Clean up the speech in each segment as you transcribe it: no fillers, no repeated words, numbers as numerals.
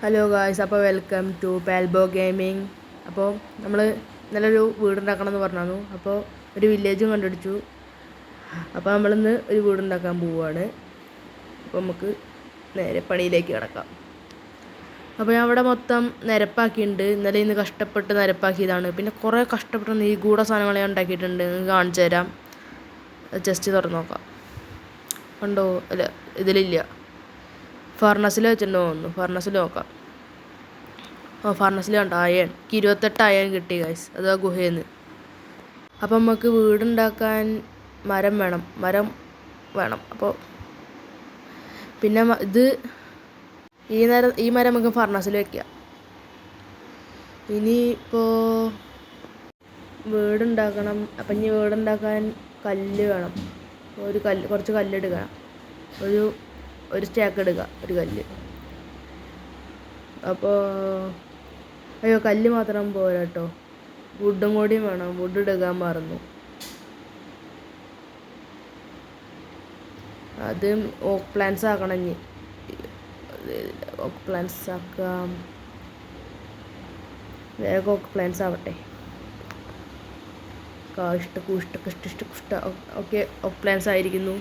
Hello guys, അപ്പോൾ welcome to പാൽബോ gaming. അപ്പോൾ നമ്മൾ നല്ലൊരു വീടുണ്ടാക്കണം എന്ന് പറഞ്ഞു. അപ്പോൾ ഒരു വില്ലേജും കണ്ടുപിടിച്ചു. അപ്പോൾ നമ്മളിന്ന് ഒരു വീടുണ്ടാക്കാൻ പോവുകയാണ്. അപ്പോൾ നമുക്ക് നേരെ പണിയിലേക്ക് കിടക്കാം. അപ്പോൾ ഞാൻ അവിടെ മൊത്തം നിരപ്പാക്കിയിട്ടുണ്ട്. ഇന്നലെ ഇന്ന് കഷ്ടപ്പെട്ട് നിരപ്പാക്കിയതാണ്. പിന്നെ കുറേ കഷ്ടപ്പെട്ട് ഈ ഗൂഢ സാധനങ്ങൾ ഞാൻ ഉണ്ടാക്കിയിട്ടുണ്ട്. നിങ്ങൾക്ക് കാണിച്ചു തരാം. ജസ്റ്റ് തുറന്ന് നോക്കാം. കണ്ടോ? അല്ല, ഇതിലില്ല. ഫർണസിൽ വെച്ചിട്ടുണ്ടോ തോന്നുന്നു. ഫർണസിൽ നോക്കാം. ഫർണസിൽ കണ്ടോ അയൺ. 28 അയൺ കിട്ടി ഗൈസ്. അത് ആ ഗുഹയിൽ നിന്ന്. അപ്പം നമുക്ക് വീടുണ്ടാക്കാൻ മരം വേണം. അപ്പോൾ പിന്നെ ഇത് ഈ മരം നമുക്ക് ഫർണസിൽ വയ്ക്കാം. ഇനിയിപ്പോൾ വീടുണ്ടാക്കണം. അപ്പം ഇനി വീടുണ്ടാക്കാൻ കല്ല് വേണം. കുറച്ച് കല്ലെടുക്കണം. ഒരു സ്റ്റാക്ക് എടുക്കുക, ഒരു കല്ല്. അപ്പോൾ അയ്യോ, കല്ല് മാത്രം പോരാ കേട്ടോ, വുഡും കൂടിയും വേണം. വുഡ് എടുക്കാൻ മറന്നു. അത് ഓക്ക് പ്ലാന്റ്സ് ആക്കണം. ഇനി ഓക്ക് പ്ലാന്റ്സ് ആക്കാം. വേഗം ഓക്ക് പ്ലാന്റ്സ് ആവട്ടെ. ഇഷ്ട ഓക്കെ, ഓക്ക് പ്ലാന്റ്സ് ആയിരിക്കുന്നു.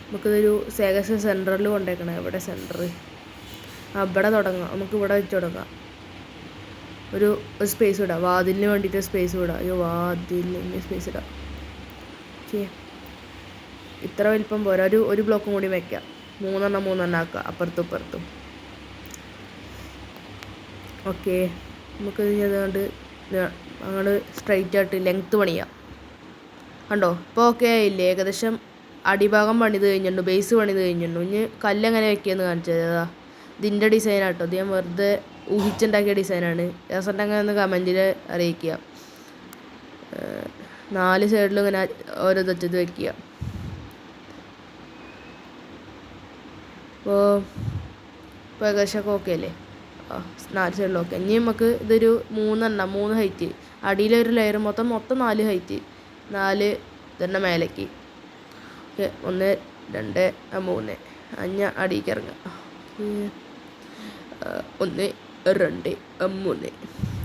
നമുക്കിതൊരു സേഗസ് സെൻറ്ററിൽ കൊണ്ടേക്കണം. എവിടെ സെൻറ്റർ? ഇവിടെ തുടങ്ങാം. നമുക്ക് ഇവിടെ വെച്ച് തുടങ്ങാം. ഒരു സ്പേസ് ഇടാം. വാതിലിന് വേണ്ടിയിട്ട് സ്പേസ് വിടാം. അയ്യോ, വാതിലിന് സ്പേസ് ഇടാം. ഓക്കെ, ഇത്ര വലിപ്പം പോരാ. ഒരു ബ്ലോക്കും കൂടി വയ്ക്കാം. മൂന്നെണ്ണം ആക്കുക, അപ്പുറത്തും ഇപ്പുറത്തും. ഓക്കെ, നമുക്ക് അതുകൊണ്ട് അങ്ങോട്ട് സ്ട്രൈറ്റ് ആയിട്ട് ലെങ്ത്ത് പണിയാം. കണ്ടോ? ഇപ്പോൾ ഓക്കെ ആയില്ലേ? ഏകദേശം അടിഭാഗം പണിത് കഴിഞ്ഞിട്ടുണ്ട്. ബേസ് പണിത് കഴിഞ്ഞിട്ടുണ്ട്. ഇനി കല്ലെങ്ങനെ വെക്കുകയെന്ന് കാണിച്ചു തരാം. ഇതിൻ്റെ ഡിസൈനാട്ടോ. ഇത് ഞാൻ വെറുതെ ഊഹിച്ചുണ്ടാക്കിയ ഡിസൈനാണ്. രസമുണ്ടെങ്കിൽ ഒന്ന് കമൻറ്റിൽ അറിയിക്കുക. 4 സൈഡിലും ഇങ്ങനെ ഓരോ തെറ്റത് വയ്ക്കുക. ഇപ്പോൾ ഏകദേശമൊക്കെ ഓക്കെ അല്ലേ? 4 സൈഡിലും ഓക്കെ. ഇനി നമുക്ക് ഇതൊരു 3 ഹൈറ്റ്. അടിയിലൊരു ലെയർ മൊത്തം 4 ഹൈറ്റ്. 4 തന്നെ മേലേക്ക്. ഓക്കെ, 1 2 3 5 അടിയിലേക്ക് ഇറങ്ങുക. 1 2 3.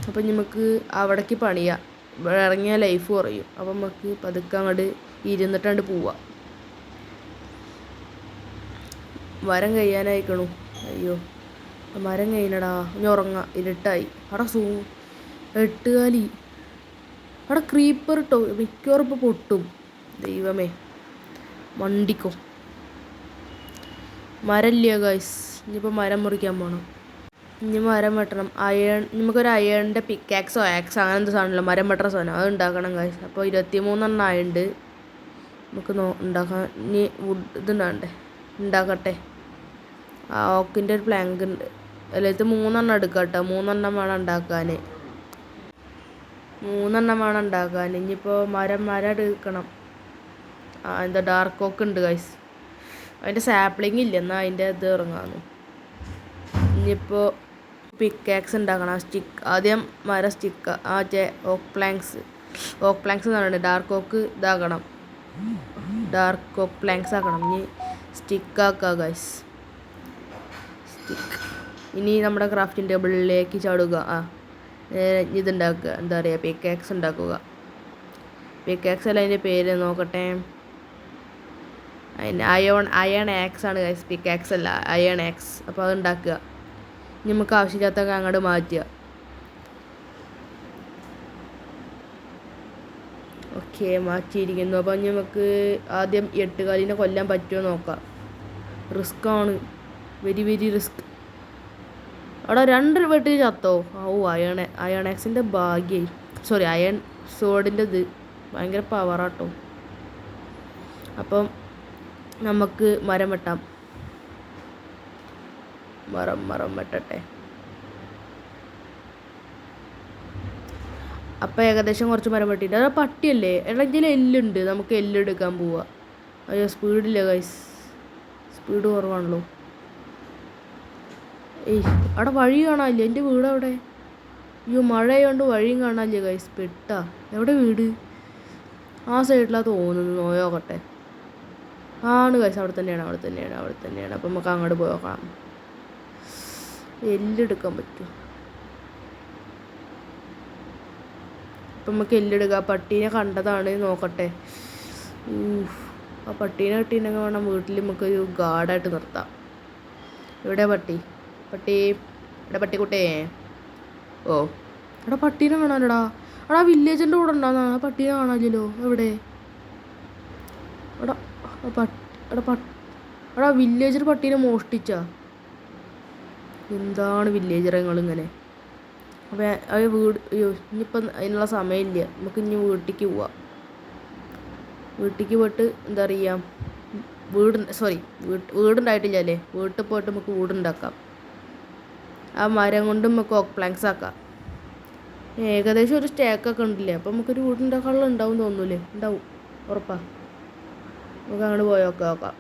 അപ്പം നമുക്ക് അവിടേക്ക് പണിയാം. ഇവിടെ ഇറങ്ങിയ ലൈഫ് കുറയും. അപ്പം നമുക്ക് പതുക്കെ അങ്ങോട്ട് ഇരുന്നിട്ടാണ്ട് പോവാം. മരം കഴിയാനായിക്കണു. അയ്യോ, മരം കഴിഞ്ഞടാ. ഇനി ഉറങ്ങാം. ഇരുട്ടായി. അവിടെ 8 കാലി. അവിടെ ക്രീപ്പർ ഇട്ടോ. മിക്കവാറും ഇപ്പോൾ പൊട്ടും. ദൈവമേ, മണ്ടിക്കോ. മരമില്ല ഗൈസ്. ഇനിയിപ്പോൾ മരം മുറിക്കാൻ പോകണം. ഇനി മരം വെട്ടണം. നമുക്കൊരു അയണിൻ്റെ പിക്കാക്സോ ആക്സോ അങ്ങനെ എന്ത് സാധനമല്ലോ, മരം വെട്ടുന്ന സാധനം, അത് ഉണ്ടാക്കണം ഗൈസ്. അപ്പോൾ 23 ആയുണ്ട്. നമുക്ക് ഉണ്ടാക്കാൻ. ഇനി ഇതുണ്ടാകണ്ടേ? ഉണ്ടാക്കട്ടെ. ആ ഓക്കിൻ്റെ ഒരു പ്ലാങ്ക് ഉണ്ട്. അല്ല, ഇത് 3 എടുക്കാം കേട്ടോ. 3 വേണം ഉണ്ടാക്കാൻ. 3 വേണം ഉണ്ടാക്കാൻ. ഇനിയിപ്പോൾ മരം എടുക്കണം. എന്താ ഡാർക്ക് ഓക്ക് ഉണ്ട് ഗൈസ്. അതിൻ്റെ സാപ്ലിങ് ഇല്ല. എന്നാൽ അതിൻ്റെ ഇത് ഇറങ്ങാമെന്ന്. ഇനിയിപ്പോൾ പിക്കാക്സ് ഉണ്ടാക്കണം. ആദ്യം മരം സ്റ്റിക്ക്. ഓക്ക് പ്ലാങ്ക്സ് എന്ന് പറയുന്നത് ഡാർക്ക് ഓക്ക് ഇതാക്കണം. ഡാർക്ക് ഓക്ക് പ്ലാങ്ക്സ് ആക്കണം. ഇനി സ്റ്റിക്കാക്കുക ഗൈസ്. സ്റ്റിക്ക്. ഇനി നമ്മുടെ ക്രാഫ്റ്റിംഗ് ടേബിളിലേക്ക് ചാടുക. ഇതുണ്ടാക്കുക. എന്താ പറയുക, പിക്കാക്സ് ഉണ്ടാക്കുക. പിക്കാക്സ് അല്ല അതിൻ്റെ പേര് നോക്കട്ടെ. അയൺ ആക്സ് ആണ് ഗൈസ്. പിക്കാക്സ് അല്ല, അയൺ ആക്സ്. അപ്പോൾ അത് ഉണ്ടാക്കുക. നമുക്ക് ആവശ്യമില്ലാത്തൊക്കെ അങ്ങോട്ട് മാറ്റുക. ഓക്കെ, മാറ്റിയിരിക്കുന്നു. അപ്പം നമുക്ക് ആദ്യം 8 കാലിനെ കൊല്ലാൻ പറ്റുമോ നോക്കാം. റിസ്ക്കാണ്, വെരി റിസ്ക്. അവിടെ 2 വെട്ടി ചത്തോ? അയൺ ആക്സിൻ്റെ ഭാഗ്യമായി. സോറി, അയൺ സോഡിൻ്റെ ഇത് ഭയങ്കര പവറാട്ടോ. അപ്പം നമുക്ക് മരം വെട്ടാം. മരം വെട്ടട്ടെ. അപ്പം ഏകദേശം കുറച്ച് മരം വെട്ടിയിട്ട്. അത് പട്ടിയല്ലേ? ഇതിൽ എല്ലുണ്ട്. നമുക്ക് എല്ലെടുക്കാൻ പോവാം. അയ്യോ, സ്പീഡില്ല ഗൈസ്. സ്പീഡ് കുറവാണല്ലോ. അവിടെ വഴി കാണാനില്ല. എൻ്റെ വീട് അവിടെ. അയ്യോ, മഴയായതുകൊണ്ട് വഴിയും കാണാനില്ല ഗൈസ്. പെട്ടാ. എവിടെ വീട്? ആ സൈഡിലാണ് തോന്നുന്നു. നോക്കട്ടെ. ആണ് ഗൈസ്, അവിടെ തന്നെയാണ്. അപ്പം നമുക്ക് അങ്ങോട്ട് പോയി നോക്കാം. എല്ലെടുക്കാൻ പറ്റും. അപ്പം നമുക്ക് എല്ലെടുക്കാം. പട്ടീനെ കണ്ടതാണ്, നോക്കട്ടെ. ആ പട്ടീനെ കിട്ടിയിട്ടുണ്ടെങ്കിൽ വേണം വീട്ടിൽ നമുക്കൊരു ഗാർഡായിട്ട് നിർത്താം. എവിടെ പട്ടി? ഇവിടെ പട്ടിക്കുട്ടേ. ഓ എടാ പട്ടീനെ കാണാനടാ. എടാ വില്ലേജിൻ്റെ കൂടെ ഉണ്ടാകുന്ന ആ പട്ടീനെ കാണാനില്ലല്ലോ. എവിടെ? എടാ എടാ വില്ലേജർ പട്ടീനെ മോഷ്ടിച്ച. എന്താണ് വില്ലേജറങ്ങളിങ്ങനെ? അപ്പോൾ അത് ഇനിയിപ്പം അതിനുള്ള സമയമില്ല. നമുക്ക് ഇനി വീട്ടിലേക്ക് പോവാം. വീട്ടിലേക്ക് പോയിട്ട് എന്താ പറയുക, വീടുണ്ടായിട്ടില്ലല്ലേ. വീട്ടിൽ പോയിട്ട് നമുക്ക് വീടുണ്ടാക്കാം. ആ മരം കൊണ്ട് നമുക്ക് ഓക്ക് പ്ലാങ്ക്സ് ആക്കാം. ഏകദേശം ഒരു സ്റ്റേക്കൊക്കെ ഉണ്ടല്ലേ. അപ്പം നമുക്കൊരു വീടുണ്ടാക്കാനുള്ള ഉണ്ടാവും തോന്നൂലേ? ഉണ്ടാവും, ഉറപ്പാ. നമുക്ക് അങ്ങോട്ട് നോക്കാം.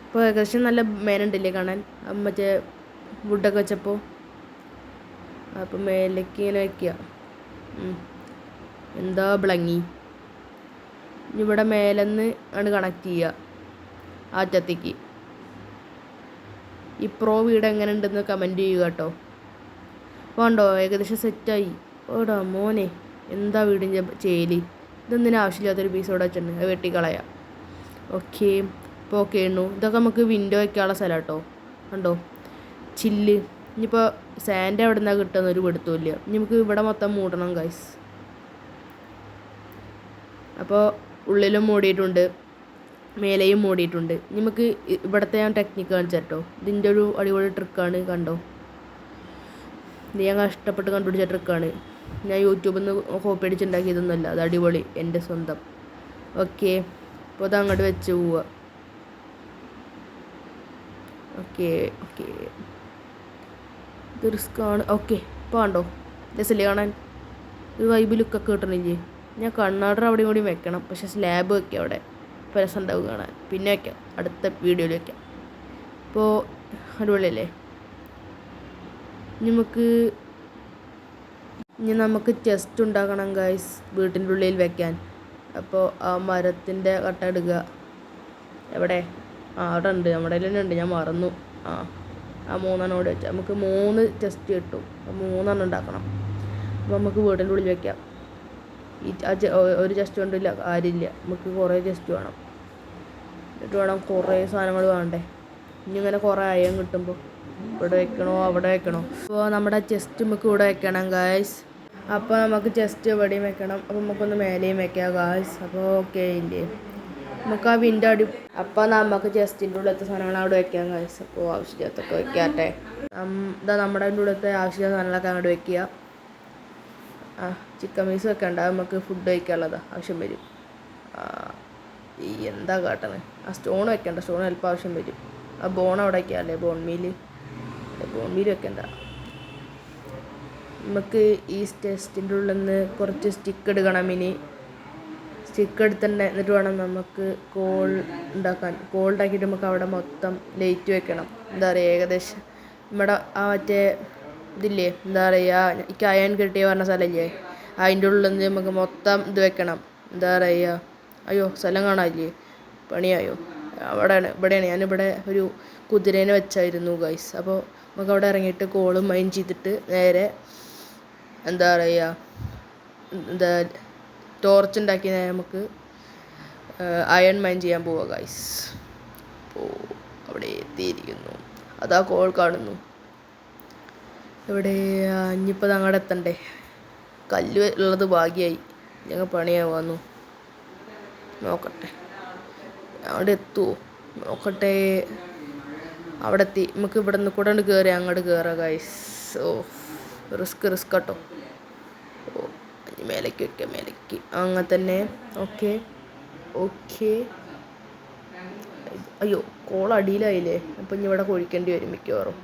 ഇപ്പോൾ ഏകദേശം നല്ല മേനുണ്ടല്ലേ കാണാൻ, മറ്റേ വുഡൊക്കെ വെച്ചപ്പോൾ. അപ്പം മേലേക്ക് ഇങ്ങനെ വയ്ക്കുക. എന്താ ബ്ലങ്ങി. ഇവിടെ മേലെന്ന് ആണ് കണക്ട് ചെയ്യുക ആറ്റത്തേക്ക്. ഈ വീട് എങ്ങനെ ഉണ്ടെന്ന് കമൻറ്റ് ചെയ്യുക കേട്ടോ. വേണ്ടോ? ഏകദേശം സെറ്റായി. ഓടാ മോനെ, എന്താ വീടിൻ്റെ ചേലി. ഇതൊന്നിനും ആവശ്യമില്ലാത്തൊരു പീസോടെ വെച്ചിട്ടുണ്ട്, അത് വെട്ടിക്കളയാം. ഓക്കെ, ഇപ്പോൾ ഓക്കെ ആയിരുന്നു. ഇതൊക്കെ നമുക്ക് വിൻഡോ വയ്ക്കാനുള്ള സ്ഥലം കേട്ടോ. കണ്ടോ ചില്ല്. ഇനിയിപ്പോൾ സാൻഡ് എവിടെ നിന്നാണ് കിട്ടുന്ന ഒരു പിടുത്തമില്ല. ഇനി നമുക്ക് ഇവിടെ മൊത്തം മൂടണം ഗൈസ്. അപ്പോൾ ഉള്ളിലും മൂടിയിട്ടുണ്ട്, മേലെയും മൂടിയിട്ടുണ്ട്. നമുക്ക് ഇവിടുത്തെ ഞാൻ ടെക്നിക്ക് കാണിച്ചു കേട്ടോ. ഇതിൻ്റെ ഒരു അടിപൊളി ട്രിക്കാണ്, കണ്ടോ. ഇത് ഞാൻ കഷ്ടപ്പെട്ട് കണ്ടുപിടിച്ച ട്രിക്കാണ്. ഞാൻ യൂട്യൂബിൽ നിന്ന് കോപ്പി അടിച്ചുണ്ടാക്കിയതൊന്നുമല്ല. അത് അടിപൊളി, എൻ്റെ സ്വന്തം. ഓക്കെ, അപ്പോൾ അത് അങ്ങോട്ട് വെച്ച് പോവുക. ഓക്കെ, ഇത് റിസ്ക്കാണ്. ഓക്കെ, ഇപ്പോൾ കണ്ടോ രസമില്ലേ കാണാൻ? ഒരു വൈബ് ലുക്കൊക്കെ കിട്ടണില്ലേ? ഞാൻ കണ്ണാടർ അവിടെയും കൂടി വെക്കണം, പക്ഷെ സ്ലാബ് വയ്ക്കാം അവിടെ. ഇപ്പോൾ രസം ഉണ്ടാവും കാണാൻ. പിന്നെ വയ്ക്കാം, അടുത്ത വീഡിയോയിൽ വയ്ക്കാം. ഇപ്പോൾ അടിപൊളിയല്ലേ? ഇനി നമുക്ക് ചെസ്റ്റ് ഉണ്ടാക്കണം ഗൈസ്, വീട്ടിൻ്റെ ഉള്ളിൽ വെക്കാൻ. അപ്പോൾ ആ മരത്തിൻ്റെ കട്ട എടുക്കുക. എവിടെ? അവിടെ ഉണ്ട്, നമ്മുടെ തന്നെ ഉണ്ട്, ഞാൻ മറന്നു. ആ 3 അവിടെ വെച്ചാൽ നമുക്ക് 3 ചെസ്റ്റ് കിട്ടും. 3 ഉണ്ടാക്കണം. അപ്പോൾ നമുക്ക് വീട്ടിൻ്റെ ഉള്ളിൽ വെക്കാം. ഒരു ചെസ്റ്റ് കൊണ്ടില്ല കാര്യമില്ല, നമുക്ക് കുറേ ചെസ്റ്റ് വേണം. എന്നിട്ട് വേണം കുറേ സാധനങ്ങൾ വേണ്ടേ. ഇനി ഇങ്ങനെ കുറേ അയം കിട്ടുമ്പോൾ ഇവിടെ വെക്കണോ അവിടെ വെക്കണോ? അപ്പോൾ നമ്മുടെ ചെസ്റ്റ് നമുക്ക് ഇവിടെ വെക്കണം ഗായ്സ്. അപ്പോൾ നമുക്ക് ചെസ്റ്റ് എവിടെയും വെക്കണം. അപ്പോൾ നമുക്കൊന്ന് മേലെയും വെക്കാം ഗായ്സ്. അപ്പോൾ ഓക്കെ ഇല്ലേ? നമുക്ക് ആ വിൻഡോ അപ്പോൾ നമുക്ക് ചെസ്റ്റിൻ്റെ ഉള്ളിലത്തെ സാധനങ്ങൾ അവിടെ വെക്കാം ഗായ്സ്. അപ്പോൾ ആവശ്യമില്ലാത്തൊക്കെ വെക്കാട്ടെ. ഇതാ നമ്മുടെ ഉള്ളിലത്തെ ആവശ്യമില്ലാത്ത സാധനങ്ങളൊക്കെ അങ്ങോട്ട് വെക്കുക. ചിക്കൻ പീസ് വെക്കണ്ട, നമുക്ക് ഫുഡ് കഴിക്കാനുള്ളതാണ് ആവശ്യം വരും. എന്താ കാട്ടണേ? ആ സ്റ്റോൺ വെക്കണ്ട, സ്റ്റോൺ ചിലപ്പോൾ ആവശ്യം വരും. ആ ബോൺ അവിടെ വയ്ക്കാമല്ലേ, ബോൺ മീൽ വെക്കണ്ട. നമുക്ക് ഈ ടെസ്റ്റിൻ്റെ ഉള്ളിൽ നിന്ന് കുറച്ച് സ്റ്റിക്ക് എടുക്കണം. ഇനി സ്റ്റിക്ക് എടുത്തിട്ട് എന്നിട്ട് വേണം നമുക്ക് കോൾ ഉണ്ടാക്കിയിട്ട് നമുക്ക് അവിടെ മൊത്തം ലൈറ്റ് വെക്കണം. എന്താ പറയുക, ഏകദേശം നമ്മുടെ ആ മറ്റേ ഇതില്ലേ, എന്താ പറയുക, ഈ അയൺ കിട്ടിയ പറഞ്ഞ സ്ഥലമില്ലേ, അതിൻ്റെ ഉള്ളിൽ നിന്ന് നമുക്ക് മൊത്തം ഇത് വെക്കണം. എന്താ പറയുക, അയ്യോ സ്ഥലം കാണാനില്ലേ, പണിയായോ? ഇവിടെയാണ് ഞാനിവിടെ ഒരു കുതിരേനെ വെച്ചായിരുന്നു ഗൈസ്. അപ്പോൾ നമുക്ക് അവിടെ ഇറങ്ങിയിട്ട് കോളും മൈൻ ചെയ്തിട്ട് നേരെ എന്താ പറയുക, ടോർച്ച് ഉണ്ടാക്കി നമുക്ക് അയൺ മൈൻ ചെയ്യാൻ പോവുക ഗൈസ്. അപ്പോൾ അവിടെ എത്തിയിരിക്കുന്നു. അതാ കോൾ കാണുന്നു. ഇവിടെ ഇനിയിപ്പോൾ അങ്ങോട്ട് എത്തണ്ടേ? കല്ല് ഉള്ളത് ഭാഗ്യമായി, ഞങ്ങൾ പണിയാവുന്നു. നോക്കട്ടെ അവിടെ എത്തുമോ നോക്കട്ടെ. അവിടെ എത്തി. നമുക്ക് ഇവിടെ നിന്ന് കൂടെ കയറി അങ്ങോട്ട് കയറാം ഗൈസ്. റിസ്ക് കേട്ടോ. മേലേക്ക് വയ്ക്കാം, അങ്ങനെ തന്നെ. ഓക്കെ. അയ്യോ കോൾ അടിയിലായില്ലേ? അപ്പം ഇനി ഇവിടെ കൊഴിക്കേണ്ടി വരും മിക്കവാറും.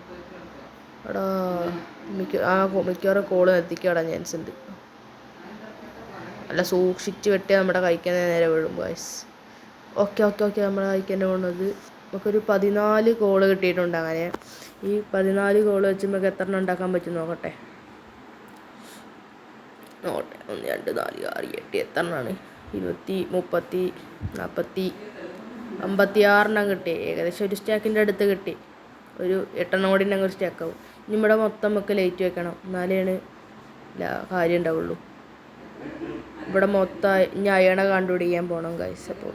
മിക്കവാറും കോള് എത്തിക്കാടാ ചാൻസ് ഉണ്ട്. അല്ല സൂക്ഷിച്ച് വെട്ടിയാൽ നമ്മുടെ കഴിക്കാൻ നേരെ വീഴും ഗൈസ്. ഓക്കെ നമ്മുടെ കഴിക്കാൻ പോകുന്നത് നമുക്കൊരു 14 കോള് കിട്ടിയിട്ടുണ്ട്. അങ്ങനെ ഈ 14 കോള് വെച്ച് നമുക്ക് എത്ര എണ്ണം ഉണ്ടാക്കാൻ പറ്റും നോക്കട്ടെ. 1 2 4 6 8 എത്ര എണ്ണമാണ്? 20 30 40 56 എണ്ണം കിട്ടി. ഏകദേശം ഒരു സ്റ്റാക്കിൻ്റെ അടുത്ത് കിട്ടി. ഒരു 8 കൂടി ഉണ്ടെങ്കിൽ സ്റ്റക്കാവും. ഇനി ഇവിടെ മൊത്തം നമുക്ക് ലൈറ്റ് വെക്കണം, എന്നാലേ കാര്യം ഉണ്ടാവുള്ളൂ. ഇവിടെ മൊത്തം ഇനി അയണ കണ്ടുപിടിക്കാൻ പോകണം ഗൈസ്. അപ്പോൾ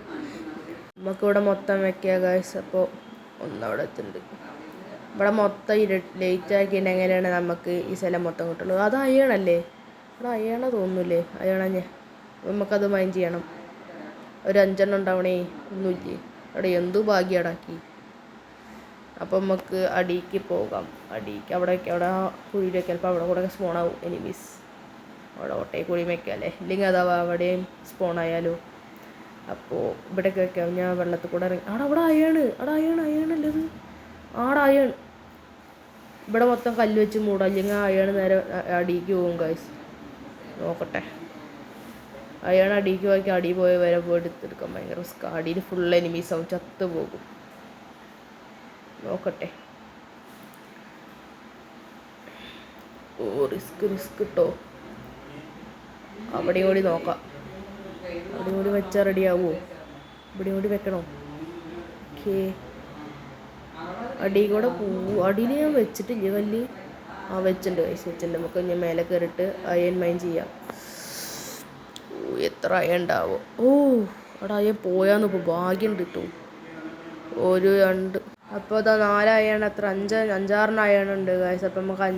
നമുക്കിവിടെ മൊത്തം വെക്കുക ഗൈസ്. അപ്പോൾ ഒന്നവിടെ എത്തുന്നുണ്ട്. ഇവിടെ മൊത്തം ലൈറ്റ് ആക്കിയിട്ടുണ്ടെങ്കിലാണ് നമുക്ക് ഈ സ്ഥലം മൊത്തം കിട്ടുള്ളൂ. അത് അയണല്ലേ? ഇവിടെ അയണ തോന്നുന്നില്ലേ? അയണഞ്ഞ് നമുക്കത് മൈൻഡ് ചെയ്യണം. ഒരു 5 ഉണ്ടാവണേ, ഒന്നുമില്ലേ? അവിടെ എന്തു ഭാഗ്യടാക്കി. അപ്പം നമുക്ക് അടിക്ക് പോകാം. അടിക്ക് അവിടെ കുഴിയിൽ വെക്കാം. ചിലപ്പോൾ അവിടെ കൂടെ സ്പോണാവും എനിമീസ്. അവിടെ ഒട്ടേ കൂടി വെക്കാം അല്ലേ? ഇല്ലെങ്കിൽ അതാവാ അവിടെയും സ്പോണായാലോ. അപ്പോൾ ഇവിടെയൊക്കെ വെക്കാം. ഞാൻ വെള്ളത്തിൽ കൂടെ ഇറങ്ങി. അവിടെ അയണല്ലത്. അയൺ. ഇവിടെ മൊത്തം കല്ല് വെച്ച് മൂടാം, അല്ലെങ്കിൽ അയൺ നേരെ അടിക്ക് പോകും ഗൈസ്. നോക്കട്ടെ. അയൺ അടിക്ക് പോയി അടി പോയി വരെ പോയി എടുത്തെടുക്കാൻ ഭയങ്കര റിസ്ക്. അടിയിൽ ഫുൾ എനിമീസ് ആവും, ചത്ത് പോകും. നോക്കട്ടെ. റിസ്ക് കിട്ടോ. അവിടെയും കൂടി നോക്കാം. അവിടെയും കൂടി വെച്ചാൽ റെഡിയാവുമോ? ഇവിടെയും കൂടി വെക്കണോ? ഓക്കേ. അടിയിൽ കൂടെ അടിയിൽ ഞാൻ വെച്ചിട്ടില്ല കല്ല്. വെച്ചിട്ടുണ്ട് കൈസ്, വെച്ചിട്ടുണ്ട്. നമുക്ക് ഞാൻ മേലെ കയറിയിട്ട് അയൺ മൈൻ ചെയ്യാം. എത്ര അയൺ ഉണ്ടാവോ? അവിടെ അയൺ പോയാന്ന് ഇപ്പോൾ ഭാഗ്യമുണ്ട് കേട്ടോ. 1 2 അപ്പോൾ ഇതാ 4 അയൺ, എത്ര 5 അയൺ ഉണ്ട് ഗൈസ്. അപ്പം നമുക്ക്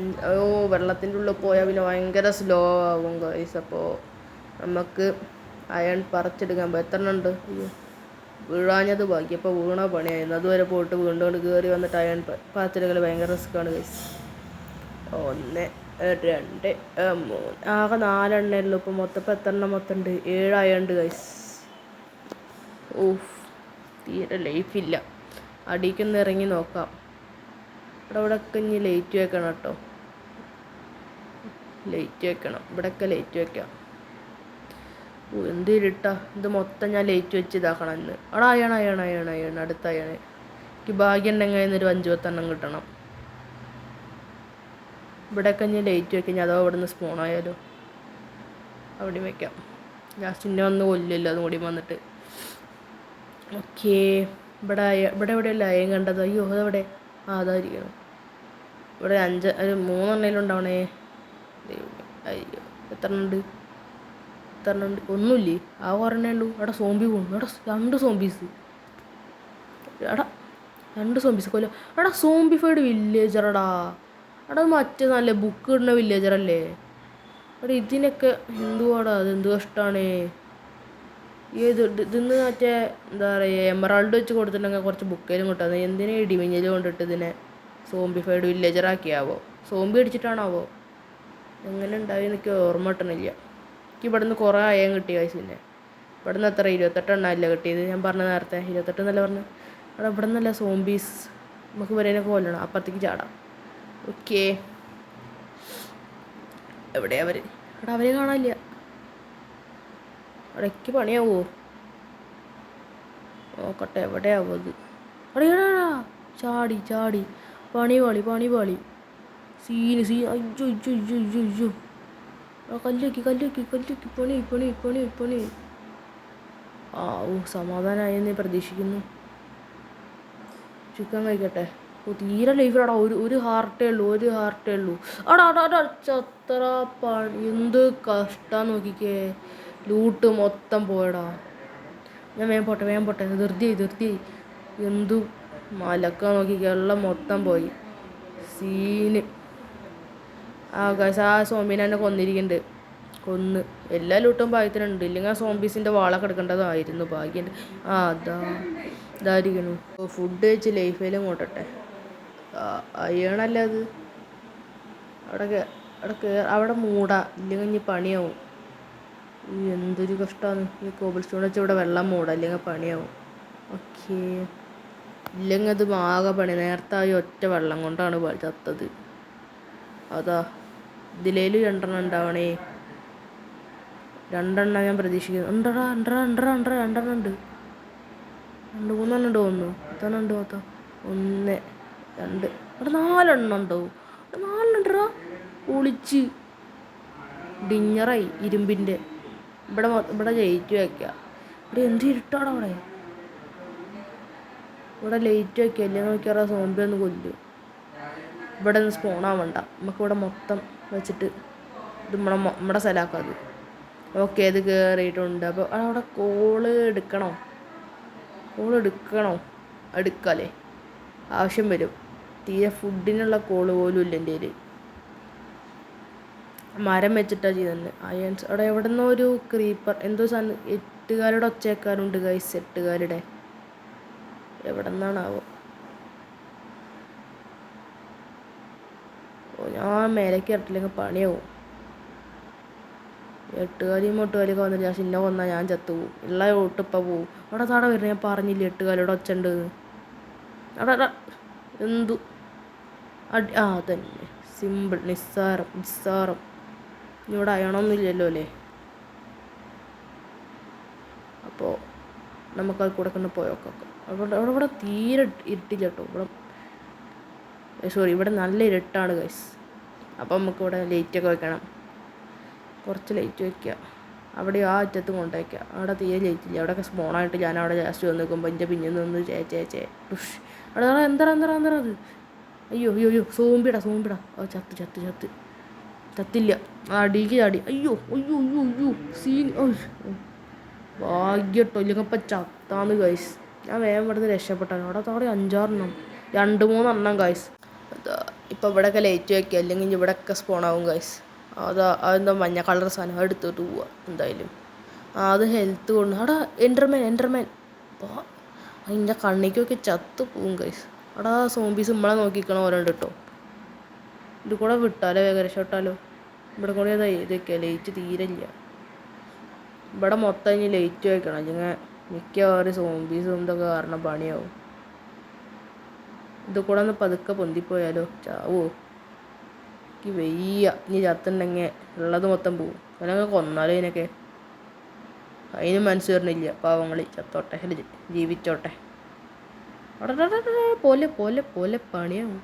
വെള്ളത്തിൻ്റെ ഉള്ളിൽ പോയാൽ പിന്നെ ഭയങ്കര സ്ലോ ആവും ഗൈസ്. അപ്പോൾ നമുക്ക് അയൺ പറിച്ചെടുക്കാൻ പറ്റും. എത്ര ഉണ്ട്? വീഴാഞ്ഞത് ഭാഗ്യം. അപ്പോൾ വീണ പണിയായിരുന്നു. അതുവരെ പോയിട്ട് വീണ്ടും കയറി വന്നിട്ട് അയൺ പറിച്ചെടുക്കൽ ഭയങ്കര റിസ്ക്കാണ് ഗൈസ്. 1 2 3 ആകെ 4 എണ്ണയല്ലോ ഇപ്പോൾ മൊത്തം. ഇപ്പോൾ എത്ര എണ്ണം മൊത്തം ഉണ്ട്? 7 അയൺ ഉണ്ട് ഗൈസ്. തീരെ ലൈഫില്ല. അടിക്കൊന്ന് ഇറങ്ങി നോക്കാം. ഇവിടെയൊക്കെ ഇനി ലൈറ്റ് വെക്കണം കേട്ടോ. ലൈറ്റ് വെക്കണം. ഇവിടെയൊക്കെ ലൈറ്റ് വെക്കാം. എന്ത് ഇരുട്ടാ ഇത് മൊത്തം. ഞാൻ ലൈറ്റ് വെച്ച് ഇതാക്കണം ഇന്ന്. അവിടെ അയൺ അടുത്ത അയൺ. എനിക്ക് ഭാഗ്യം ഉണ്ടെങ്കിൽ ഒരു 5-10 കിട്ടണം. ഇവിടെയൊക്കെ ഇനി ലൈറ്റ് വെക്കാം. ഞാൻ അതോ ഇവിടെ നിന്ന് സ്പൂണായാലോ. അവിടെയും വെക്കാം. ലാസ്റ്റ് ഇന്നെ വന്ന് കൊല്ലില്ല അതും കൂടി വന്നിട്ട്. ഓക്കേ. ഇവിടെ എവിടെയല്ല അയൺ കണ്ടത്? അയ്യോ അതെവിടെ? അതായിരിക്കണം. ഇവിടെ 3 എണ്ണയിലുണ്ടാവണേ. അയ്യോ എത്ര ഉണ്ട്? ഒന്നുമില്ലേ? കുറഞ്ഞേ ഉള്ളൂ. അവിടെ സോംബി പോകുന്നു. അവിടെ 2 സോംബീസ്. 2 സോംബീസ് കൊല്ലോ. സോംബിഫൈഡ് വില്ലേജറടാ. മറ്റേ നല്ല ബുക്ക് ഇടുന്ന വില്ലേജറല്ലേ? ഇതിനൊക്കെ എന്തുവാടാ? അതെന്ത് കഷ്ടമാണ്. ഇതിന്ന് മറ്റേ എന്താ പറയുക, എമറാൾഡ് വെച്ച് കൊടുത്തിട്ടുണ്ടെങ്കിൽ കുറച്ച് ബുക്കേലും കിട്ടാതെ. എന്തിനാ ഇടിമിഞ്ഞൽ കൊണ്ടിട്ട് ഇതിനെ സോംബിഫൈഡ് വില്ലേജറാക്കിയാവോ? സോംബി അടിച്ചിട്ടാണാവോ? എങ്ങനെ ഉണ്ടായി എനിക്ക് ഓർമ്മ കിട്ടണില്ല. എനിക്ക് ഇവിടെ നിന്ന് കുറേ അയൺ കിട്ടി കാശ്. പിന്നെ ഇവിടെ നിന്ന് എത്ര 28 എണ്ണമല്ല കിട്ടിയത്. ഞാൻ പറഞ്ഞ നേരത്തെ 28 എന്നല്ല പറഞ്ഞു. ഇവിടെ നിന്നല്ല സോംബീസ്. നമുക്ക് വരേനൊക്കെ കൊല്ലണം. അപ്പുറത്തേക്ക് ചാടാം. ഓക്കേ. എവിടെയാ അവർ? അവരെ കാണാനില്ല. അവിടേക്ക് പണിയാവോ? നോക്കട്ടെ എവിടെയാവോ അത്. അവിടെയാടാ. ചാടി പണി പാളി. സീന് അയ്യോ. കല്ലുക്കി പണി. സമാധാനമായെന്ന് പ്രതീക്ഷിക്കുന്നു. ചിക്കൻ കഴിക്കട്ടെ. തീരെ ലൈഫിലാടാ. ഒരു ഹാർട്ടേ ഉള്ളൂ. ചത്ര പണി. എന്ത് കഷ്ടം നോക്കിക്കേ. ലൂട്ട് മൊത്തം പോയടാ. ഞാൻ വേഗം പോട്ടെ. ധൃതി. എന്തു മലക്ക നോക്കിക്കേ. എല്ലാം മൊത്തം പോയി. സീന്. ഗൈസ് ആ സോംബീനെ തന്നെ കൊന്നിരിക്കുന്നുണ്ട്. എല്ലാ ലൂട്ടും ഭാഗ്യത്തിനുണ്ട്. ഇല്ലെങ്കിൽ ആ സോംബീസിൻ്റെ വാളൊക്കെ എടുക്കേണ്ടതായിരുന്നു. ഭാഗ്യമുണ്ട്. ഇതായിരിക്കണു. ഫുഡ് കഴിച്ച് ലൈഫിലും കൂട്ടട്ടെ. അയ്യണല്ലേ അത്. അവിടെ മൂടാ. ഇല്ലെങ്കിൽ ഇനി പണിയാവും. എന്തൊരു കഷ്ടമാണ്. ഈ കോബിൾ സ്റ്റോൺ വെച്ച് ഇവിടെ വെള്ളം മൂടാം, അല്ലെങ്കിൽ പണിയാവും. ഓക്കേ. ഇല്ലെങ്കിൽ അത് ആകെ പണി. നേരത്തെ ആ ഒറ്റ വെള്ളം കൊണ്ടാണ് ചത്തത്. അതാ ഇതിലേലും 2 എണ്ണം ഉണ്ടാവണേ. 2 എണ്ണം ഞാൻ പ്രതീക്ഷിക്കുന്നു. ഉണ്ടടാ 2 എണ്ണം ഉണ്ട്. 2-3 എണ്ണം ഉണ്ട് തോന്നുന്നു. എത്ര ഉണ്ട് മൊത്തം? 1 2 അവിടെ 4 എണ്ണം ഉണ്ടാവും. 4 എണ്ണം ഉണ്ടടാ. ഒളിച്ച് ഡിഞ്ഞറായി ഇരുമ്പിൻ്റെ. ഇവിടെ ലൈറ്റ് വയ്ക്കുക. ഇവിടെ എന്ത് ഇരുട്ടാടാ. ഇവിടെ ലൈറ്റ് വയ്ക്കുക. അല്ലെങ്കിൽ നോക്കിയാൽ സോംബി ഒന്ന് കൊല്ലും. ഇവിടെ നിന്ന് സ്പോണാവണ്ട, നമുക്കിവിടെ മൊത്തം വെച്ചിട്ട് ഇത് നമ്മുടെ സ്ഥലമാക്കാം അത്. ഓക്കെ, ഇത് കയറിയിട്ടുണ്ട്. അപ്പോൾ അവിടെ കോള് എടുക്കണോ? എടുക്കാമല്ലേ? ആവശ്യം വരും. തീരെ ഫുഡിനുള്ള കോള് പോലും ഇല്ല എൻ്റെ കയ്യിൽ. മരം വെച്ചിട്ടാണ് ചെയ്തത്. അയൺസ് അവിടെ എവിടെ നിന്നോ ഒരു ക്രീപ്പർ എന്തോ സാധനം, എട്ടുകാരുടെ ഒച്ചേക്കാരുണ്ട് ഗൈസ്. എട്ടുകാരുടെ എവിടെ നിന്നാണാവോ? ഞാൻ മേലേക്ക് ഇറട്ടില്ലെങ്കിൽ പണിയാവും. എട്ടുകാലിയും മൊട്ടുകാലിയൊക്കെ വന്നിട്ട് ഞാൻ ചിന്ന കൊന്നാൽ ഞാൻ ചത്തുപോകും. ഉള്ള ഓട്ടിപ്പം പോവും. അവിടെ താടെ വരുന്നത് ഞാൻ പറഞ്ഞില്ലേ, എട്ടുകാലിയുടെ ഒച്ച ഉണ്ട്. അവിടെ എന്തു അതന്നെ, സിമ്പിൾ, നിസ്സാരം. ഇവിടെ അയണമൊന്നുമില്ലല്ലോ അല്ലേ? അപ്പോൾ നമുക്കത് കൂടെ കൊണ്ട് പോയോക്കാം. ഇവിടെ തീരെ ഇരുട്ടില്ല കേട്ടോ. ഇവിടെ നല്ല ഇരുട്ടാണ് ഗൈസ്. അപ്പോൾ നമുക്കിവിടെ ലൈറ്റൊക്കെ വെക്കണം. കുറച്ച് ലൈറ്റ് വയ്ക്കുക. അവിടെ ആ അറ്റത്ത് കൊണ്ടുവയ്ക്കുക. അവിടെ തീരെ ലൈറ്റില്ല. അവിടെയൊക്കെ സ്പോണായിട്ട് ഞാൻ അവിടെ ജാസ്റ്റ് വന്ന് നിൽക്കുമ്പോൾ എൻ്റെ പിന്നിൽ നിന്ന് ചേ ടുഷ്. അവിടെ എന്താ അത്? അയ്യോ സോമ്പിടാ. ഓ ചത്തില്ല. അടിക്ക് ചാടി. അയ്യോ സീൻ. ഭാഗ്യട്ടോ, ഇല്ലെങ്കിൽ ഇപ്പം ചത്താന്ന് ഗൈസ്. ഞാൻ വേഗം ഇവിടുന്ന് രക്ഷപ്പെട്ടാണ്. അവിടെ 5-6 2-3 ഗൈസ്. ഇപ്പം ഇവിടെയൊക്കെ ലൈറ്റ് വയ്ക്കുക, അല്ലെങ്കിൽ ഇവിടെയൊക്കെ സ്പോണാവും ഗൈസ്. അതെന്താ മഞ്ഞ കളർ സാധനം എടുത്തിട്ട് പോവുക എന്തായാലും. അത് ഹെൽത്ത് കൊണ്ട് അവിടെ എൻ്റർമാൻ അപ്പോൾ അതിൻ്റെ കണ്ണിക്കൊക്കെ ചത്ത് പോവും ഗൈസ്. അവിടെ സോംബീസ് നമ്മളെ നോക്കിക്കണ ഓരോണ്ട് കേട്ടോ. ഇത് കൂടെ വിട്ടാലോ, വേഗം രക്ഷപ്പെട്ടാലോ. ഇവിടെ കൂടെ ഇതൊക്കെ ലൈറ്റ് തീരില്ല. ഇവിടെ മൊത്തം ഇനി ലൈറ്റ് വയ്ക്കണം, അല്ലെങ്കിൽ മിക്കവാറും സോംബീസും ഇതൊക്കെ കാരണം പണിയാവും. ഇത് കൂടെ ഒന്ന് പതുക്കെ പൊന്തിപ്പോയാലോ, ചാവോ? എനിക്ക് വെയ്യ. ഇനി ചത്തുണ്ടെങ്കിൽ ഉള്ളത് മൊത്തം പോവും. അവനൊക്കെ കൊന്നാലോ ഇതിനൊക്കെ. അതിന് മനസ്സ് വരണില്ല. പാവങ്ങളി ചത്തോട്ടെ, അല്ല ജീവിച്ചോട്ടെ. അവിടെ പോലെ പണിയാവും.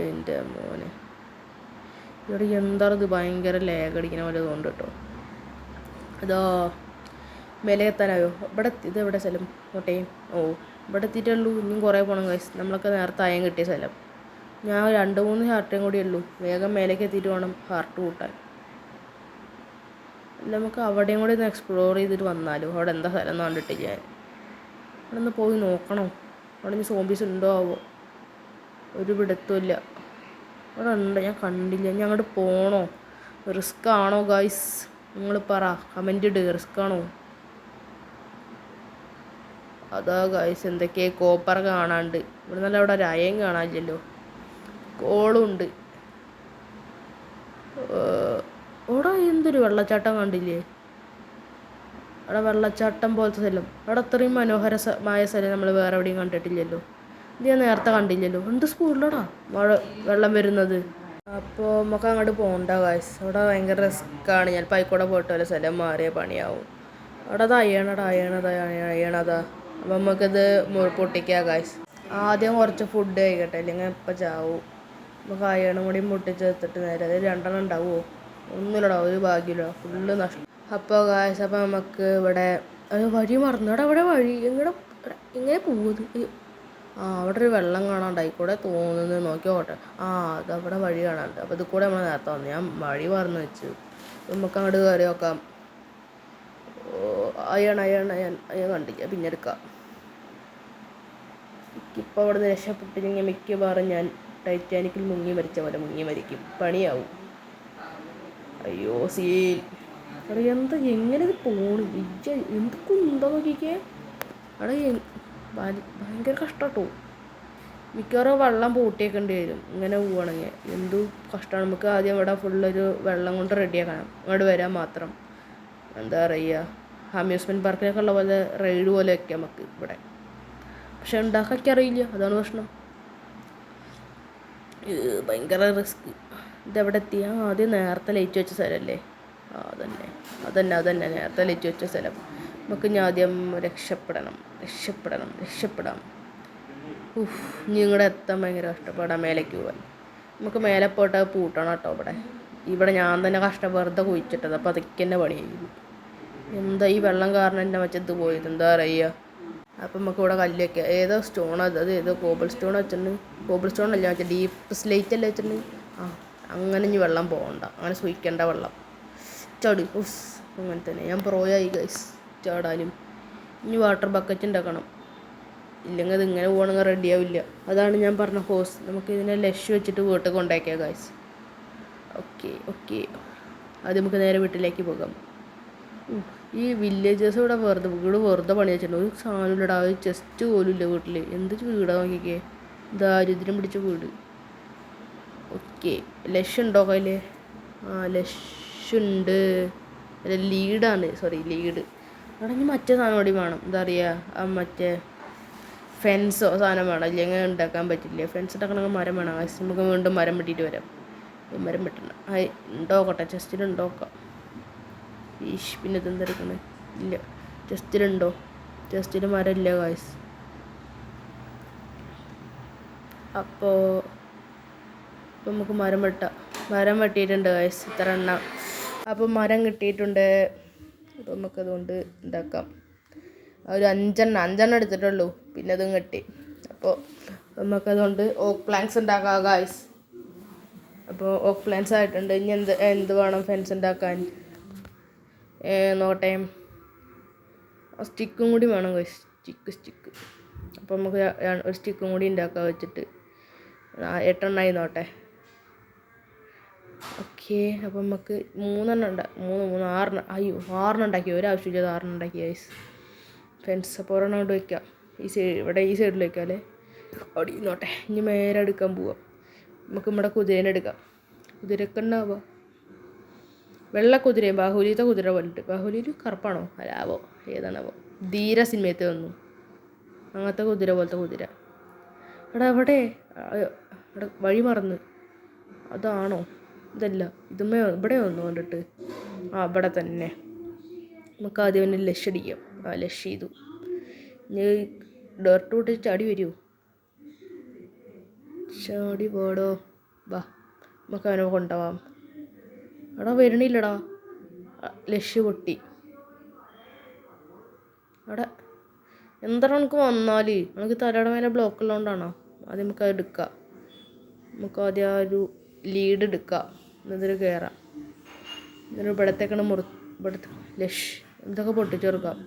എൻ്റെ മോനെ, ഇവിടെ എന്താ ഇത് ഭയങ്കര ലേഖടിക്കണ പോലെ തോന്നുന്നു കേട്ടോ. അതോ മേലെ എത്താനായോ? ഇതെവിടെ സ്ഥലം? കോട്ടയം. ഇവിടെ എത്തിയിട്ടുള്ളൂ. ഇനിയും കുറേ പോകണം ഗൈസ്. നമ്മളൊക്കെ നേരത്തെ അയം കിട്ടിയ സ്ഥലം. ഞാൻ 2-3 ഹാർട്ടേയും കൂടി ഉള്ളൂ. വേഗം മേലേക്ക് എത്തിയിട്ട് വേണം ഹാർട്ട് കൂട്ടാൻ. അല്ല, നമുക്ക് അവിടെയും കൂടി ഒന്ന് എക്സ്പ്ലോർ ചെയ്തിട്ട് വന്നാലോ. അവിടെ എന്താ സ്ഥലം എന്ന് കണ്ടിട്ടില്ല ഞാൻ. അവിടെ ഒന്ന് പോയി നോക്കണോ? അവിടെ ഇനി സോംബീസ് ഉണ്ടോ ആവോ? ഒരു പിടുത്തമില്ല. അവിടെ ഉണ്ട്, ഞാൻ കണ്ടില്ല. ഞാൻ അങ്ങോട്ട് പോകണോ? റിസ്ക് ആണോ ഗൈസ്? നിങ്ങൾ പറ, കമൻറ്റ് ഇട്. റിസ്ക് ആണോ? അതാ ഗൈസ്, എന്തൊക്കെയാ കോപ്പർ കാണാണ്ട്. ഇവിടെ നല്ല അവിടെ ഒരു അയം കാണാനില്ലല്ലോ. കോളും ഉണ്ട്. അവിടെ എന്തൊരു വെള്ളച്ചാട്ടം കണ്ടില്ലേ? അവിടെ വെള്ളച്ചാട്ടം പോലത്തെ സ്ഥലം. അവിടെ അത്രയും മനോഹരമായ സ്ഥലം നമ്മൾ വേറെ എവിടെയും കണ്ടിട്ടില്ലല്ലോ. ഇത് ഞാൻ നേരത്തെ കണ്ടില്ലല്ലോ. എന്ത് സ്പീഡിലാടാ വെള്ളം വരുന്നത്. അപ്പോൾ നമുക്ക് അങ്ങോട്ട് പോകണ്ട ഗൈസ്. അവിടെ ഭയങ്കര റിസ്ക്കാണ്. ഞാൻ പൈക്കൂടെ പോയിട്ട് വല്ല സ്ഥലം മാറിയ പണിയാവും. അവിടെ അത് അയ്യണതാ. അപ്പം നമുക്കിത് പൊട്ടിക്കാം ഗൈസ്. ആദ്യം കുറച്ച് ഫുഡ് കഴിക്കട്ടെ, അല്ലെങ്കിൽ ഇപ്പം ചാവും. നമുക്ക് അയണും കൂടി മുട്ടിച്ചെടുത്തിട്ട് നേരെ അത് 2 ഉണ്ടാവുമോ? ഒന്നുമില്ലടാ, ഒരു ഭാഗ്യമില്ല, ഫുള്ള് നഷ്ടം. അപ്പോൾ ഗൈസ്, അപ്പോൾ നമുക്ക് ഇവിടെ വഴി മറന്നു. അവിടെ വഴി എങ്ങനെ പോകുന്നത്? അവിടെ ഒരു വെള്ളം കാണാണ്ടായി കൂടെ തോന്നുന്നത്. നോക്കി ഓട്ടെ. അതവിടെ വഴി കാണാനുണ്ട്. അപ്പോൾ ഇത് കൂടെ നമ്മൾ നേരത്തെ വന്നു. ഞാൻ വഴി മറന്നു വെച്ചു. നമുക്ക് അങ്ങോട്ട് കയറി നോക്കാം. അയ്യൺ കണ്ടില്ല, പിന്നെ എടുക്കാം. എനിക്കിപ്പോൾ അവിടെ നിന്ന് രക്ഷപ്പെട്ടില്ലെങ്കിൽ മിക്കവാറും ഞാൻ ടൈറ്റാനിക്കിൽ മുങ്ങി മരിച്ച പോലെ മുങ്ങി മരിക്കും. പണിയാവും. അയ്യോ സീൻ. എന്താ എങ്ങനെ ഇത് പോണു? എന്തൊക്കെ ഉണ്ടോ നോക്കിക്കേ. അവിടെ ഭയങ്കര കഷ്ടം കേട്ടോ. മിക്കവാറും വെള്ളം പൂട്ടിയേക്കേണ്ടി വരും ഇങ്ങനെ പോവുകയാണെങ്കിൽ. എന്തു കഷ്ടമാണ്. നമുക്ക് ആദ്യം ഇവിടെ ഫുള്ളൊരു വെള്ളം കൊണ്ട് റെഡിയാക്കണം. അങ്ങോട്ട് വരാൻ മാത്രം. എന്താ പറയുക, അമ്യൂസ്മെൻറ്റ് പാർക്കിലൊക്കെ ഉള്ള പോലെ റൈഡ് പോലെ വയ്ക്കാം നമുക്ക് ഇവിടെ. പക്ഷെ ഉണ്ടാക്കാൻ അറിയില്ല, അതാണ് പ്രശ്നം. ഭയങ്കര റിസ്ക്. ഇതെവിടെ എത്തി? ആദ്യം നേരത്തെ ലൈറ്റ് വെച്ച സ്ഥലമല്ലേ? അതന്നെ നേരത്തെ ലൈറ്റ് വെച്ച സ്ഥലം. നമുക്ക് ഇനി ആദ്യം രക്ഷപ്പെടാം. ഇനി ഇങ്ങോട്ട് എത്താൻ ഭയങ്കര കഷ്ടപ്പെടാം. മേലേക്ക് പോകാൻ നമുക്ക് മേലെ പോയിട്ട് പൂട്ടണം കേട്ടോ. ഇവിടെ ഞാൻ തന്നെ വെറുതെ കുഴിച്ചിട്ടത്. അപ്പോൾ അതൊക്കെ തന്നെ പണി ചെയ്തു. എന്താ ഈ വെള്ളം കാരണം എൻ്റെ മച്ചത്ത് പോയത്? എന്താ പറയുക, അപ്പം നമുക്ക് ഇവിടെ കല്ല് വയ്ക്കാം. ഏതോ സ്റ്റോൺ അത് ഏതോ കോബിൾ സ്റ്റോൺ വെച്ചിട്ടുണ്ട്. കോബിൾ സ്റ്റോൺ അല്ല, മറ്റേ ഡീപ്പ് സ്ലേറ്റ് അല്ലേ വെച്ചിട്ടുണ്ട്. അങ്ങനെ ഇനി വെള്ളം പോകണ്ട, അങ്ങനെ സൂയിക്കേണ്ട വെള്ളം ചാടി. ഉസ് അങ്ങനെ തന്നെ ഞാൻ പ്രോയായി ഗൈസ് ചാടാനും. ഇനി വാട്ടർ ബക്കറ്റ് ഉണ്ടാക്കണം, ഇല്ലെങ്കിൽ അത് ഇങ്ങനെ പോകണമെങ്കിൽ റെഡി ആവില്ല. അതാണ് ഞാൻ പറഞ്ഞ ഹോസ്. നമുക്ക് ഇതിനെ ലഷ് വെച്ചിട്ട് വീട്ടിൽ കൊണ്ടാക്കിയാൽ ഗൈസ്. ഓക്കെ അത് നമുക്ക് നേരെ വീട്ടിലേക്ക് പോകാം. ഈ വില്ലേജേഴ്സ് ഇവിടെ വെറുതെ പണി വെച്ചിട്ടുണ്ട്. ഒരു സാധനമില്ലടാ, ഒരു ചെസ്റ്റ് പോലും ഇല്ല വീട്ടിൽ. എന്ത് വീടാ നോക്കിക്കേ, ദാരിദ്ര്യം പിടിച്ച വീട്. ഓക്കെ ലഷ് ഉണ്ടോ കയ്യിൽ? ലഷുണ്ട്. ലീഡാണ്, ലീഡ്. അവിടെ ഇനി മറ്റേ സാധനം കൂടി വേണം. എന്താ പറയുക, മറ്റേ ഫെൻസോ സാധനം വേണം, ഇല്ലെങ്കിൽ ഉണ്ടാക്കാൻ പറ്റില്ല. ഫെൻസ് ഉണ്ടാക്കണമെങ്കിൽ മരം വേണം. നമുക്ക് വീണ്ടും മരം വെട്ടിയിട്ട് വരാം. മരം വെട്ടണം. ഉണ്ടോക്കട്ടെ, ചെസ്റ്റിലുണ്ടോക്കാം. പിന്നെ ഇതെന്തെടുക്കണേ? ഇല്ല, ചെസ്റ്റിലുണ്ടോ? ചെസ്റ്റിൽ മരം ഇല്ല ഗായ്സ്. അപ്പോൾ നമുക്ക് മരം വെട്ടാം. മരം വെട്ടിയിട്ടുണ്ട് ഗായ്സ്, ഇത്ര എണ്ണം. അപ്പോൾ മരം കിട്ടിയിട്ടുണ്ട്. അപ്പോൾ നമുക്കതുകൊണ്ട് ഉണ്ടാക്കാം. ഒരു അഞ്ചെണ്ണം എടുത്തിട്ടുള്ളൂ, പിന്നെ അതും കിട്ടി. അപ്പോൾ നമുക്കതുകൊണ്ട് ഓക്ക് പ്ലാങ്ക്സ് ഉണ്ടാക്കാം ഗായ്സ്. അപ്പോൾ ഓക്ക് പ്ലാങ്ക്സ് ആയിട്ടുണ്ട്. ഇനി എന്ത് വേണം ഫെൻസ് ഉണ്ടാക്കാൻ? നോട്ടെ, സ്റ്റിക്കും കൂടി വേണം ഗായ്സ്. സ്റ്റിക്ക്. അപ്പോൾ നമുക്ക് ഒരു സ്റ്റിക്കും കൂടി ഉണ്ടാക്കാൻ വെച്ചിട്ട് 8 എണ്ണമായി നോട്ടെ. ഓക്കെ, അപ്പോൾ നമുക്ക് 3 6 ഉണ്ടാക്കി. ഒരാവശ്യമില്ല, 6 ഉണ്ടാക്കി ഗൈസ്. ഫെൻസ് അപ്പോൾ ഒരെണ്ണം കൊണ്ട് വയ്ക്കാം. ഈ സൈഡിൽ വയ്ക്കാം അല്ലേ, അവിടെ നോട്ടെ. ഇനി മേലെ എടുക്കാൻ പോവാം. നമുക്ക് നമ്മുടെ കുതിരേനെ എടുക്കാം. കുതിരയൊക്കെ ഉണ്ടാവുക, വെള്ള കുതിരയും ബാഹുലിത്തെ കുതിര പോലിട്ട്. ബാഹുലിയിൽ കറുപ്പാണോ അല്ലാവോ ഏതാണാവോ, ധീര സിനിമയത്തെ വന്നു അങ്ങനത്തെ കുതിര പോലത്തെ കുതിര. അവിടെ വഴി മറന്ന്. അതാണോ? ഇതല്ല, ഇവിടെ വന്നു കണ്ടിട്ട്. ഇവിടെ തന്നെ. നമുക്ക് ആദ്യം തന്നെ ലഷ് അടിക്കാം. ലഷ് ചെയ്തു. ഇനി ഡേർട്ട് വിട്ട് ചാടി വരുമോ? ചാടി പോടോ, വാ നമുക്ക് അവനെ കൊണ്ടുപോവാം. എടാ വരണില്ലടാ, ലഷ് പൊട്ടി. അവിടെ എന്താണ് നമുക്ക് വന്നാൽ? നമുക്ക് തലയുടെ മേലെ ബ്ലോക്ക് ഉള്ളതുകൊണ്ടാണോ? ആദ്യം നമുക്കത് എടുക്കാം. നമുക്ക് ആദ്യം ആ ഒരു ലീഡ് എടുക്കാം, എന്നിട്ട് കയറാം. എന്നിട്ട് ഇവിടത്തേക്കാണ് ഇവിടുത്തെ ലഷ് എന്തൊക്കെ പൊട്ടിച്ചെറുക്കാം.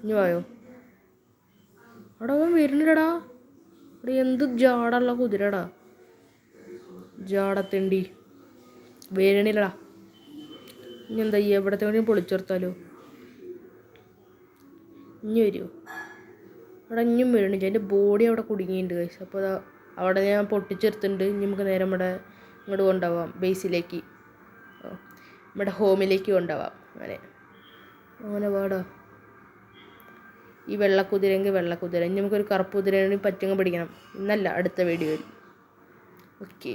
ഇനി വായോ. അവിടെ അവൻ വരുന്നില്ലടാ. അവിടെ എന്ത് ജാടുള്ള കുതിരടാ, ജാടത്തേണ്ടി വരണില്ലടാ. ഇനി എന്താ ചെയ്യുക? ഇവിടത്തെ കൂടി പൊളിച്ചെടുത്താലോ? ഇനി വരുമോ? അവിടെ ഇനിയും വരണില്ല. എൻ്റെ ബോഡി അവിടെ കുടുങ്ങിയിട്ടുണ്ട് ഗൈസ്. അപ്പോൾ അവിടെ ഞാൻ പൊട്ടിച്ചെടുത്തിട്ടുണ്ട്. ഇനി നമുക്ക് നേരെ ഇങ്ങോട്ട് കൊണ്ടുപോകാം, ബേസിലേക്ക്, നമ്മുടെ ഹോമിലേക്ക് കൊണ്ടുപോകാം. അങ്ങനെ പാടാ. ഈ വെള്ളക്കുതിരെങ്കിൽ വെള്ളക്കുതിര. ഇനി നമുക്കൊരു കറുപ്പ് കുതിരേനെ പറ്റങ്ങ് പിടിക്കണം. ഇന്നല്ല, അടുത്ത വീഡിയോയിൽ. ഓക്കെ,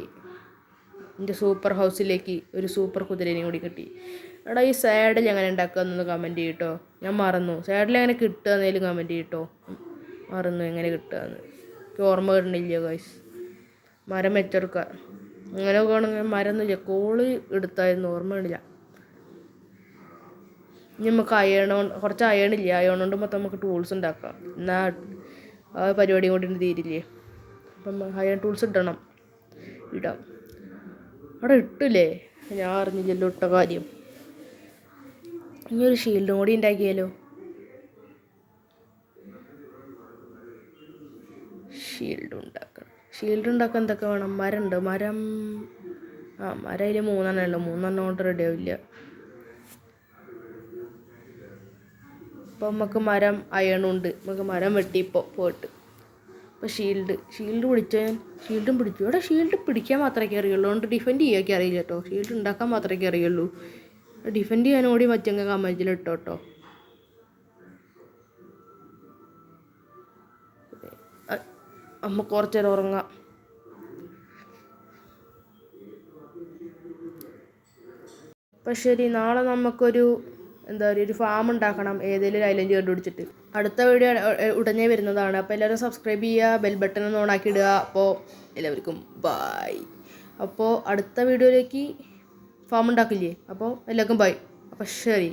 എൻ്റെ സൂപ്പർ ഹൗസിലേക്ക് ഒരു സൂപ്പർ കുതിരേനെ കൂടി കിട്ടി. എടാ ഈ സാഡിൽ എങ്ങനെ ഉണ്ടാക്കുകയെന്നൊന്ന് കമൻറ്റ് ചെയ്യട്ടോ. ഞാൻ മറന്നു. സാഡിൽ എങ്ങനെ കിട്ടുക എന്നേലും കമൻറ്റ് ചെയ്യട്ടോ. മറന്നു എങ്ങനെ കിട്ടുകയെന്ന്. എനിക്ക് ഓർമ്മ കിട്ടണില്ല ഗൈസ്. മരം വെച്ചെടുക്കുക. അങ്ങനെ നോക്കുകയാണെങ്കിൽ മരമൊന്നുമില്ല, കോള് എടുത്തായിരുന്നു, ഓർമ്മ കിട്ടില്ല. ഇനി നമുക്ക് കുറച്ച് അയണില്ലേ, അയൺ കൊണ്ട് മൊത്തം നമുക്ക് ടൂൾസ് ഉണ്ടാക്കാം. എന്നാൽ ആ പരിപാടിയും കൊണ്ട് തീരില്ലേ. അപ്പം അയൺ ടൂൾസ് ഇടാം. അവിടെ ഇട്ടില്ലേ, ഞാൻ അറിഞ്ഞില്ലല്ലോ ഇട്ട കാര്യം. ഇനി ഒരു ഷീൽഡും കൂടി ഉണ്ടാക്കിയാലോ. ഷീൽഡ് ഉണ്ടാക്കാൻ എന്തൊക്കെ വേണം? മരം അതിൽ 3 ഉള്ളൂ. 3 കൊണ്ട് റെഡി ആവില്ല. അപ്പോൾ നമുക്ക് മരം അയണുണ്ട്. നമുക്ക് മരം വെട്ടി പോയിട്ട്. അപ്പോൾ ഷീൽഡ് ഷീൽഡും പിടിച്ചു. ഇവിടെ ഷീൽഡ് പിടിക്കാൻ മാത്രമേ അറിയുള്ളൂ, അതുകൊണ്ട് ഡിഫെൻഡ് ചെയ്യാൻ അറിയില്ല കേട്ടോ. ഷീൽഡ് ഉണ്ടാക്കാൻ മാത്രമേ അറിയുള്ളൂ. ഡിഫെൻഡ് ചെയ്യാൻ കൂടി മറ്റങ്ങ കമൻറ്റിൽ ഇട്ടോ കേട്ടോ. അമ്മ കുറച്ച് നേരം ഉറങ്ങാം. അപ്പം ശരി, നാളെ നമുക്കൊരു ഒരു ഫാം ഉണ്ടാക്കണം, ഏതെങ്കിലും ഒരു ഐലൻഡ് കണ്ടുപിടിച്ചിട്ട്. അടുത്ത വീഡിയോ ഉടനെ വരുന്നതാണ്. അപ്പോൾ എല്ലാവരും സബ്സ്ക്രൈബ് ചെയ്യുക, ബെൽ ബട്ടൺ ഒന്ന് ഓണാക്കി ഇടുക. അപ്പോൾ എല്ലാവർക്കും ബൈ. അപ്പോൾ അടുത്ത വീഡിയോയിലേക്ക് ഫാം ഉണ്ടാക്കില്ലേ. അപ്പോൾ എല്ലാവർക്കും ബൈ. അപ്പോൾ ശരി.